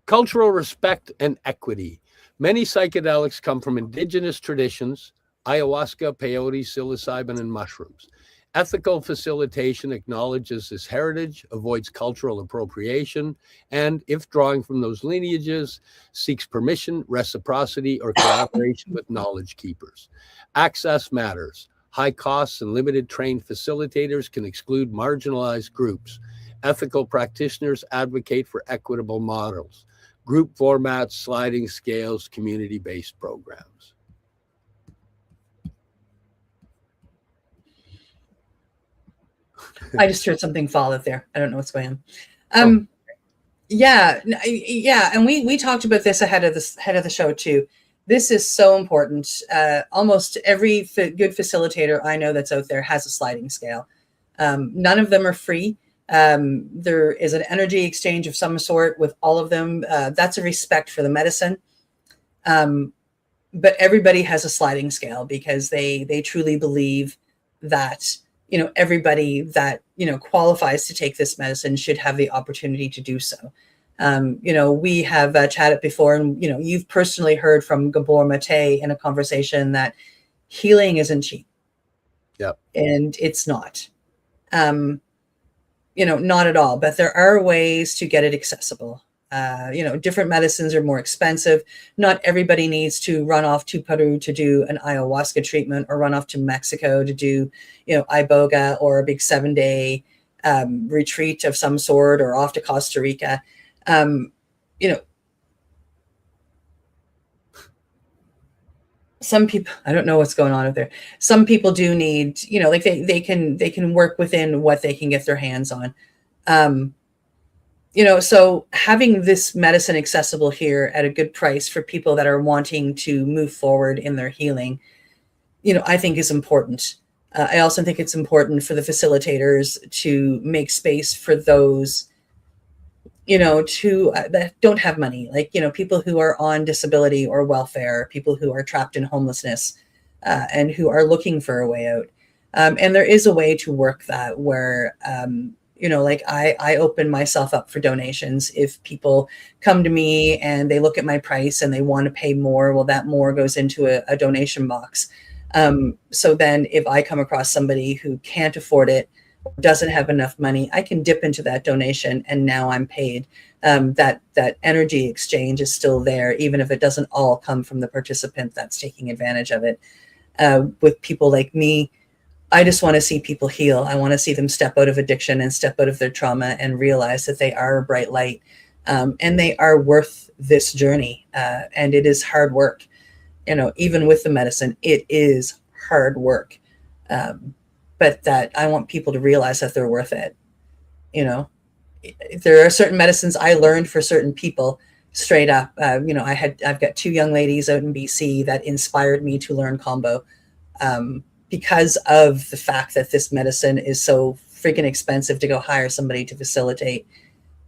Cultural respect and equity. Many psychedelics come from indigenous traditions, ayahuasca, peyote, psilocybin, and mushrooms. Ethical facilitation acknowledges this heritage, avoids cultural appropriation, and, if drawing from those lineages, seeks permission, reciprocity, or collaboration with knowledge keepers. Access matters. High costs and limited trained facilitators can exclude marginalized groups. Ethical practitioners advocate for equitable models. Group formats, sliding scales, community-based programs. I just heard something fall out there. I don't know what's going on. Yeah. And we talked about this ahead of the show too. This is so important. Almost every good facilitator I know that's out there has a sliding scale. None of them are free. There is an energy exchange of some sort with all of them. That's a respect for the medicine. But everybody has a sliding scale because they truly believe that, you know, everybody that, you know, qualifies to take this medicine should have the opportunity to do so. You know, we have chatted before, and, you know, you've personally heard from Gabor Mate in a conversation that healing isn't cheap. Yep. And it's not. You know, not at all, but there are ways to get it accessible. You know, different medicines are more expensive. Not everybody needs to run off to Peru to do an ayahuasca treatment or run off to Mexico to do, you know, iboga or a big 7-day retreat of some sort, or off to Costa Rica. You know, some people, I don't know what's going on out there. Some people do need, you know, like they can work within what they can get their hands on. You know, so having this medicine accessible here at a good price for people that are wanting to move forward in their healing, you know, I think is important. I also think it's important for the facilitators to make space for those, you know, that don't have money, like, you know, people who are on disability or welfare, people who are trapped in homelessness, and who are looking for a way out. And there is a way to work that where, Like I open myself up for donations. If people come to me and they look at my price and they want to pay more, well, that more goes into a donation box. So then if I come across somebody who can't afford it, doesn't have enough money, I can dip into that donation and now I'm paid. That energy exchange is still there, even if it doesn't all come from the participant that's taking advantage of it. With people like me, I just want to see people heal. I want to see them step out of addiction and step out of their trauma and realize that they are a bright light, and they are worth this journey. And it is hard work. Even with the medicine, it is hard work. But that I want people to realize that they're worth it. There are certain medicines I learned for certain people straight up. I've got 2 young ladies out in BC that inspired me to learn combo, because of the fact that this medicine is so freaking expensive to go hire somebody to facilitate.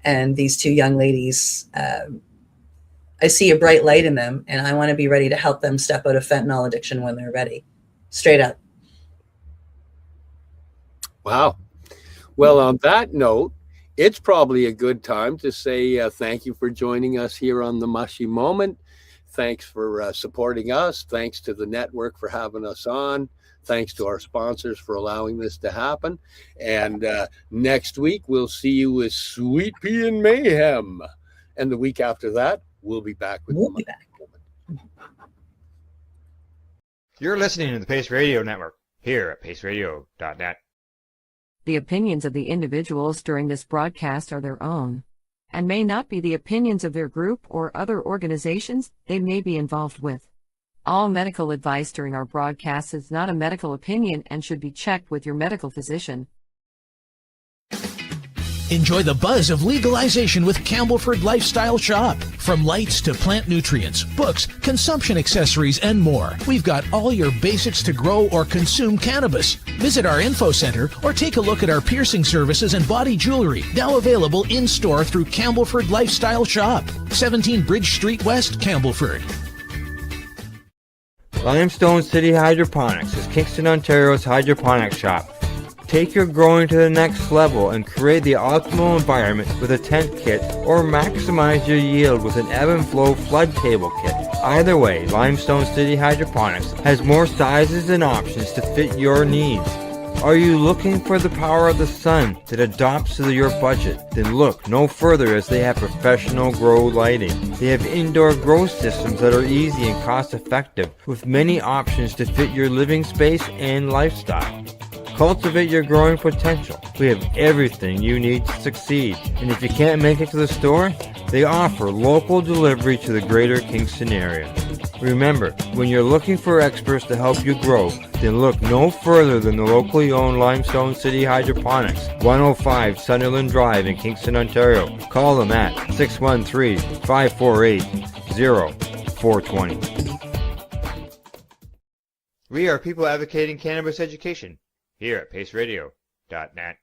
And these 2 young ladies, I see a bright light in them, and I want to be ready to help them step out of fentanyl addiction when they're ready. Straight up. Wow. Well, on that note, it's probably a good time to say thank you for joining us here on the Mushie Moment. Thanks for supporting us. Thanks to the network for having us on. Thanks to our sponsors for allowing this to happen. And next week, we'll see you with Sweet Pea and Mayhem. And the week after that, we'll be back with the Mushie Moment. You're listening to the Pace Radio Network here at paceradio.net. The opinions of the individuals during this broadcast are their own, and may not be the opinions of their group or other organizations they may be involved with. All medical advice during our broadcast is not a medical opinion and should be checked with your medical physician. Enjoy the buzz of legalization with Campbellford Lifestyle Shop. From lights to plant nutrients, books, consumption accessories, and more, we've got all your basics to grow or consume cannabis. Visit our info center or take a look at our piercing services and body jewelry, now available in-store through Campbellford Lifestyle Shop, 17 Bridge Street West, Campbellford. Limestone City Hydroponics is Kingston, Ontario's hydroponics shop. Take your growing to the next level and create the optimal environment with a tent kit, or maximize your yield with an ebb and flow flood table kit. Either way, Limestone City Hydroponics has more sizes and options to fit your needs. Are you looking for the power of the sun that adapts to your budget? Then look no further, as they have professional grow lighting. They have indoor grow systems that are easy and cost effective, with many options to fit your living space and lifestyle. Cultivate your growing potential. We have everything you need to succeed. And if you can't make it to the store, they offer local delivery to the greater Kingston area. Remember, when you're looking for experts to help you grow, then look no further than the locally owned Limestone City Hydroponics, 105 Sunderland Drive in Kingston, Ontario. Call them at 613-548-0420. We are people advocating cannabis education here at paceradio.net.